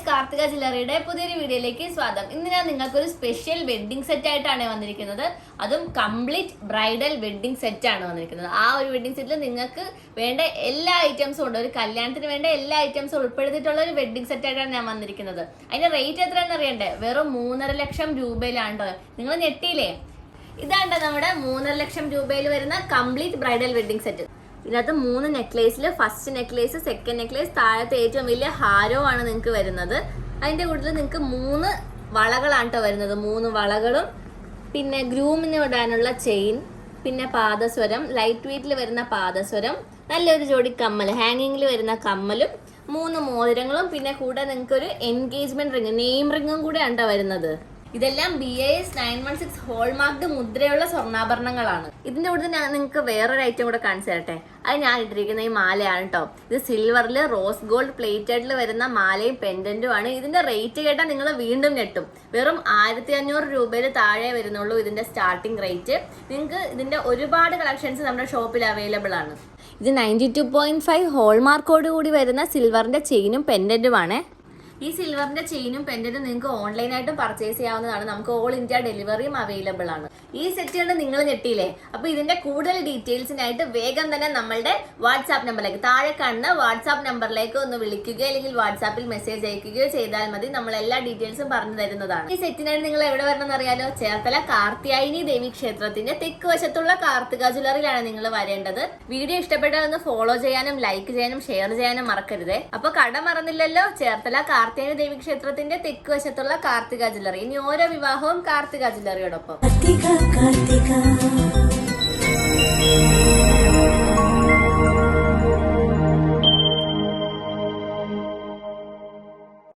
Guys, Karthika ജ്വല്ലറിയുടെ പുതിയൊരു വീഡിയോയിലേക്ക് സ്വാഗതം. ഇന്ന് ഞാൻ നിങ്ങൾക്കൊരു സ്പെഷ്യൽ വെഡ്ഡിംഗ് സെറ്റ് ആയിട്ടാണ് വന്നിരിക്കുന്നത്. അതും കംപ്ലീറ്റ് ബ്രൈഡൽ വെഡ്ഡിംഗ് സെറ്റ് ആണ് വന്നിരിക്കുന്നത്. ആ ഒരു വെഡ്ഡിംഗ് സെറ്റിൽ നിങ്ങൾക്ക് വേണ്ട എല്ലാ ഐറ്റംസും ഉണ്ട്. ഒരു കല്യാണത്തിന് വേണ്ട എല്ലാ ഐറ്റംസും ഉൾപ്പെടുത്തിയിട്ടുള്ള ഒരു വെഡ്ഡിംഗ് സെറ്റ് ആയിട്ടാണ് ഞാൻ വന്നിരിക്കുന്നത്. അതിന്റെ റേറ്റ് എത്രയാണെന്ന് അറിയണ്ടേ? വെറും 3.5 ലക്ഷം രൂപയിലാണ്ടോ. നിങ്ങൾ ഞെട്ടിയില്ലേ? ഇതാണ്ട് നമ്മുടെ 3.5 ലക്ഷം രൂപയിൽ വരുന്ന കംപ്ലീറ്റ് ബ്രൈഡൽ വെഡ്ഡിംഗ് സെറ്റ്. ഇതിനകത്ത് 3 നെക്ലേസിൽ ഫസ്റ്റ് നെക്ലേസ്, സെക്കൻഡ് നെക്ലേസ്, താഴത്തെ ഏറ്റവും വലിയ ഹാരമാണ് നിങ്ങൾക്ക് വരുന്നത്. അതിന്റെ കൂട്ടത്തിൽ നിങ്ങൾക്ക് 3 വളകളാണ് കേട്ടോ വരുന്നത്. 3 വളകളും പിന്നെ ഗ്രൂമിന് ഇടാനുള്ള ചെയിൻ, പിന്നെ പാദസ്വരം, ലൈറ്റ് വെയിറ്റിൽ വരുന്ന പാദസ്വരം, നല്ലൊരു ജോഡി കമ്മൽ, ഹാങ്ങിങ്ങിൽ വരുന്ന കമ്മലും 3 മോതിരങ്ങളും, പിന്നെ കൂടെ നിങ്ങൾക്ക് ഒരു എൻഗേജ്മെന്റ് റിംഗ്, നെയിം റിംഗും കൂടെ ആണ് വരുന്നത്. ഇതെല്ലാം BIS 916 ഹോൾമാർക്ക്ഡ് മുദ്രയുള്ള സ്വർണ്ണാഭരണങ്ങളാണ്. ഇതിന്റെ കൂടെ നിങ്ങൾക്ക് വേറൊരു ഐറ്റം കൂടെ കാണിച്ചു തരട്ടെ. അത് ഞാൻ ഇട്ടിരിക്കുന്ന ഈ മാലയാണ് കേട്ടോ. ഇത് സിൽവറിൽ റോസ് ഗോൾഡ് പ്ലേറ്റഡിൽ വരുന്ന മാലയും പെൻഡന്റും ആണ്. ഇതിന്റെ റേറ്റ് കേട്ടാൽ നിങ്ങൾ വീണ്ടും ഞെട്ടും. വെറും 1500 രൂപയിൽ താഴെ വരുന്നുള്ളൂ ഇതിന്റെ സ്റ്റാർട്ടിംഗ് റേറ്റ്. നിങ്ങൾക്ക് ഇതിന്റെ ഒരുപാട് കളക്ഷൻസ് നമ്മുടെ ഷോപ്പിൽ അവൈലബിൾ ആണ്. ഇത് 92.5 ഹോൾമാർക്കോട് കൂടി വരുന്ന സിൽവറിന്റെ ചെയിനും പെൻഡന്റുമാണ്. ഈ സിൽവറിന്റെ ചെയിനും പെൻഡന്റും നിങ്ങൾക്ക് ഓൺലൈനായിട്ടും പർച്ചേസ് ചെയ്യാവുന്നതാണ്. നമുക്ക് ഓൾ ഇന്ത്യ ഡെലിവറിയും അവൈലബിൾ ആണ്. ഈ സെറ്റ് കണ്ട് നിങ്ങൾ ഞെട്ടിയില്ലേ? അപ്പൊ ഇതിന്റെ കൂടുതൽ ഡീറ്റെയിൽസിനായിട്ട് വേഗം തന്നെ നമ്മളുടെ വാട്സാപ്പ് നമ്പറിലേക്ക്, താഴെ കാണുന്ന വാട്സാപ്പ് നമ്പറിലേക്ക് ഒന്ന് വിളിക്കുകയോ അല്ലെങ്കിൽ വാട്സാപ്പിൽ മെസ്സേജ് അയക്കുകയോ ചെയ്താൽ മതി. നമ്മൾ എല്ലാ ഡീറ്റെയിൽസും പറഞ്ഞു തരുന്നതാണ്. ഈ സെറ്റിനായിട്ട് നിങ്ങൾ എവിടെ വരണമെന്ന് അറിയാലോ? ചേർത്തല കാർത്യായനി ദേവി ക്ഷേത്രത്തിന്റെ തെക്ക് വശത്തുള്ള കാർത്തിക ജ്വല്ലറിയിലാണ് നിങ്ങൾ വരേണ്ടത്. വീഡിയോ ഇഷ്ടപ്പെട്ടാൽ ഒന്ന് ഫോളോ ചെയ്യാനും ലൈക്ക് ചെയ്യാനും ഷെയർ ചെയ്യാനും മറക്കരുത്. അപ്പൊ കട മറന്നില്ലല്ലോ, ചേർത്തല കാർത്യായനി ദേവി ക്ഷേത്രത്തിന്റെ തെക്ക് വശത്തുള്ള കാർത്തിക ജ്വല്ലറി. ഇനി ഓരോ വിവാഹവും കാർത്തിക ജ്വല്ലറിയോടൊപ്പം.